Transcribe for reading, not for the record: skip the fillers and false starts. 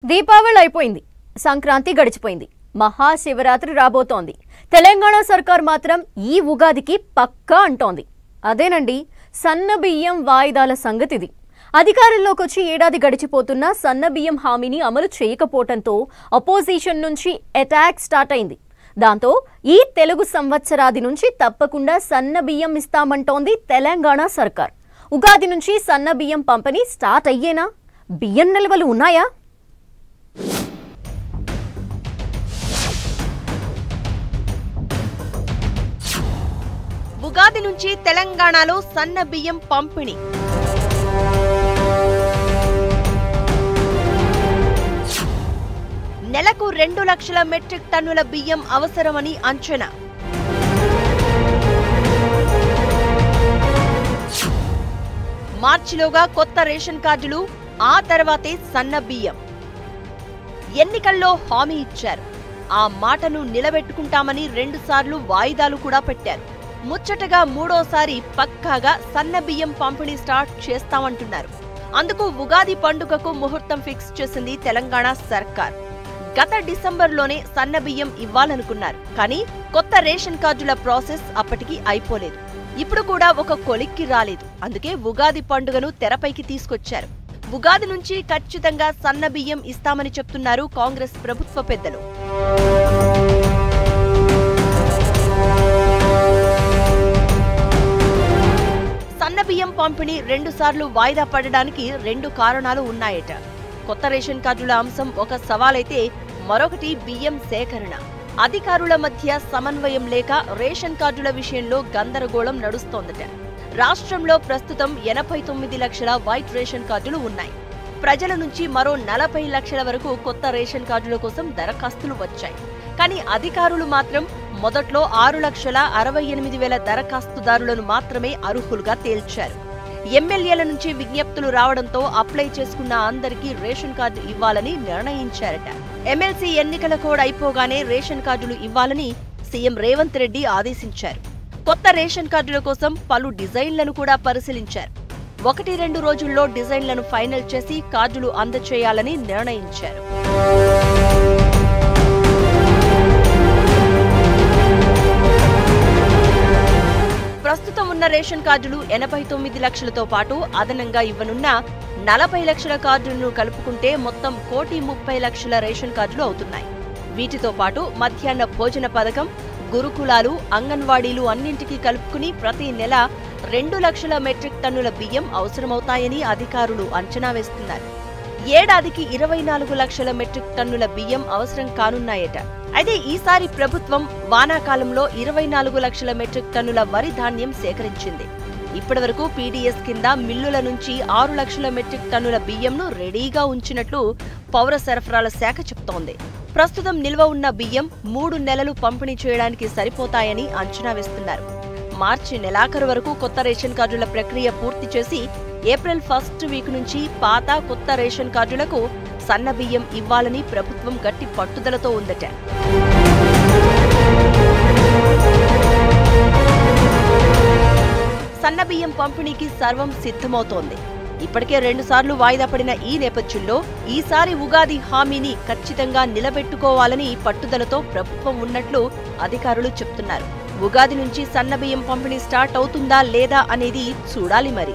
దీపావళి అయిపోయింది, సంక్రాంతి గడిచిపోయింది, మహాశివరాత్రి రాబోతోంది. తెలంగాణ సర్కార్ మాత్రం ఈ ఉగాదికి పక్కా అంటోంది. అదేనండి సన్నబియ్యం వాయిదాల సంగతిది. అధికారంలోకి వచ్చి ఏడాది గడిచిపోతున్నా సన్నబియ్యం హామీని అమలు చేయకపోవడంతో అపోజిషన్ నుంచి అటాక్ స్టార్ట్ అయింది. దాంతో ఈ తెలుగు సంవత్సరాది నుంచి తప్పకుండా సన్నబియ్యం ఇస్తామంటోంది తెలంగాణ సర్కార్. ఉగాది నుంచి సన్నబియ్యం పంపిణీ స్టార్ట్ అయ్యేనా? బియ్యం నిల్వలు ఉన్నాయా? ఉగాది నుంచి తెలంగాణలో సన్న బియ్యం పంపిణీ. నెలకు 2 లక్షల మెట్రిక్ టన్నుల బియ్యం అవసరమని అంచనా. మార్చిలోగా కొత్త రేషన్ కార్డులు, ఆ తర్వాతే సన్న బియ్యం. ఎన్నికల్లో హామీ ఇచ్చారు. ఆ మాటను నిలబెట్టుకుంటామని 2 సార్లు వాయిదాలు కూడా పెట్టారు. ముచ్చటగా మూడోసారి పక్కాగా సన్న బియ్యం పంపిణీ స్టార్ట్ చేస్తామంటున్నారు. అందుకు ఉగాది పండుగకు ముహూర్తం ఫిక్స్ చేసింది తెలంగాణ సర్కార్. గత డిసెంబర్లోనే సన్న బియ్యం ఇవ్వాలనుకున్నారు. కానీ కొత్త రేషన్ కార్డుల ప్రాసెస్ అప్పటికి అయిపోలేదు. ఇప్పుడు కూడా ఒక కొలిక్కి రాలేదు. అందుకే ఉగాది పండుగను తెరపైకి తీసుకొచ్చారు. ఉగాది నుంచి ఖచ్చితంగా సన్న బియ్యం ఇస్తామని చెప్తున్నారు కాంగ్రెస్ ప్రభుత్వ పెద్దలు. సన్న బియ్యం పంపిణీ 2 సార్లు వాయిదా పడడానికి 2 కారణాలు ఉన్నాయట. కొత్త రేషన్ కార్డుల అంశం ఒక సవాలైతే మరొకటి బియ్యం సేకరణ. అధికారుల మధ్య సమన్వయం లేక రేషన్ కార్డుల విషయంలో గందరగోళం నడుస్తోందట. రాష్ట్రంలో ప్రస్తుతం 89 లక్షల వైట్ రేషన్ కార్డులు ఉన్నాయి. ప్రజల నుంచి మరో 40 లక్షల వరకు కొత్త రేషన్ కార్డుల కోసం దరఖాస్తులు వచ్చాయి. కానీ అధికారులు మాత్రం మొదట్లో 6,68,000 దరఖాస్తుదారులను మాత్రమే అర్హులుగా తేల్చారు. ఎమ్మెల్యేల నుంచి విజ్ఞప్తులు రావడంతో అప్లై చేసుకున్న అందరికీ రేషన్ కార్డు ఇవ్వాలని నిర్ణయించారట. ఎమ్మెల్సీ ఎన్నికల కోడ్ అయిపోగానే రేషన్ కార్డులు ఇవ్వాలని సీఎం రేవంత్ రెడ్డి ఆదేశించారు. కొత్త రేషన్ కార్డుల కోసం పలు డిజైన్లను కూడా పరిశీలించారు. 1-2 రోజుల్లో డిజైన్లను ఫైనల్ చేసి కార్డులు అందజేయాలని నిర్ణయించారు. ప్రస్తుతం ఉన్న రేషన్ కార్డులు 89 లక్షలతో పాటు అదనంగా ఇవ్వనున్న 40 లక్షల కార్డులను కలుపుకుంటే మొత్తం 1,30,00,000 రేషన్ కార్డులు అవుతున్నాయి. వీటితో పాటు మధ్యాహ్న భోజన పథకం, గురుకులాలు, అంగన్వాడీలు అన్నింటికీ కలుపుకుని ప్రతి నెల 2 లక్షల మెట్రిక్ టన్నుల బియ్యం అవసరమవుతాయని అధికారులు అంచనా వేస్తున్నారు. ఏడాదికి 24 లక్షల మెట్రిక్ టన్నుల బియ్యం అవసరం కానున్నాయట. అయితే ఈసారి ప్రభుత్వం వానాకాలంలో 24 లక్షల మెట్రిక్ టన్నుల వరి ధాన్యం సేకరించింది. ఇప్పటివరకు పీడీఎస్ కింద మిల్లుల నుంచి 6 లక్షల మెట్రిక్ టన్నుల బియ్యంను రెడీగా ఉంచినట్లు పౌర సరఫరాల శాఖ చెప్తోంది. ప్రస్తుతం నిల్వ ఉన్న బియ్యం 3 నెలలు పంపిణీ చేయడానికి సరిపోతాయని అంచనా వేస్తున్నారు. మార్చి నెలాఖరు వరకు కొత్త రేషన్ కార్డుల ప్రక్రియ పూర్తి చేసి ఏప్రిల్ 1st వీక్ నుంచి పాత కొత్త రేషన్ కార్డులకు సన్న బియ్యం ఇవ్వాలని ప్రభుత్వం గట్టి పట్టుదలతో ఉందట. సన్న బియ్యం పంపిణీకి సర్వం సిద్ధమవుతోంది. ఇప్పటికే 2 సార్లు వాయిదా పడిన ఈ నేపథ్యంలో ఈసారి ఉగాది హామీని ఖచ్చితంగా నిలబెట్టుకోవాలని పట్టుదలతో ప్రభుత్వం ఉన్నట్లు అధికారులు చెప్తున్నారు. ఉగాది నుంచి సన్న బియ్యం పంపిణీ స్టార్ట్ అవుతుందా లేదా అనేది చూడాలి మరి.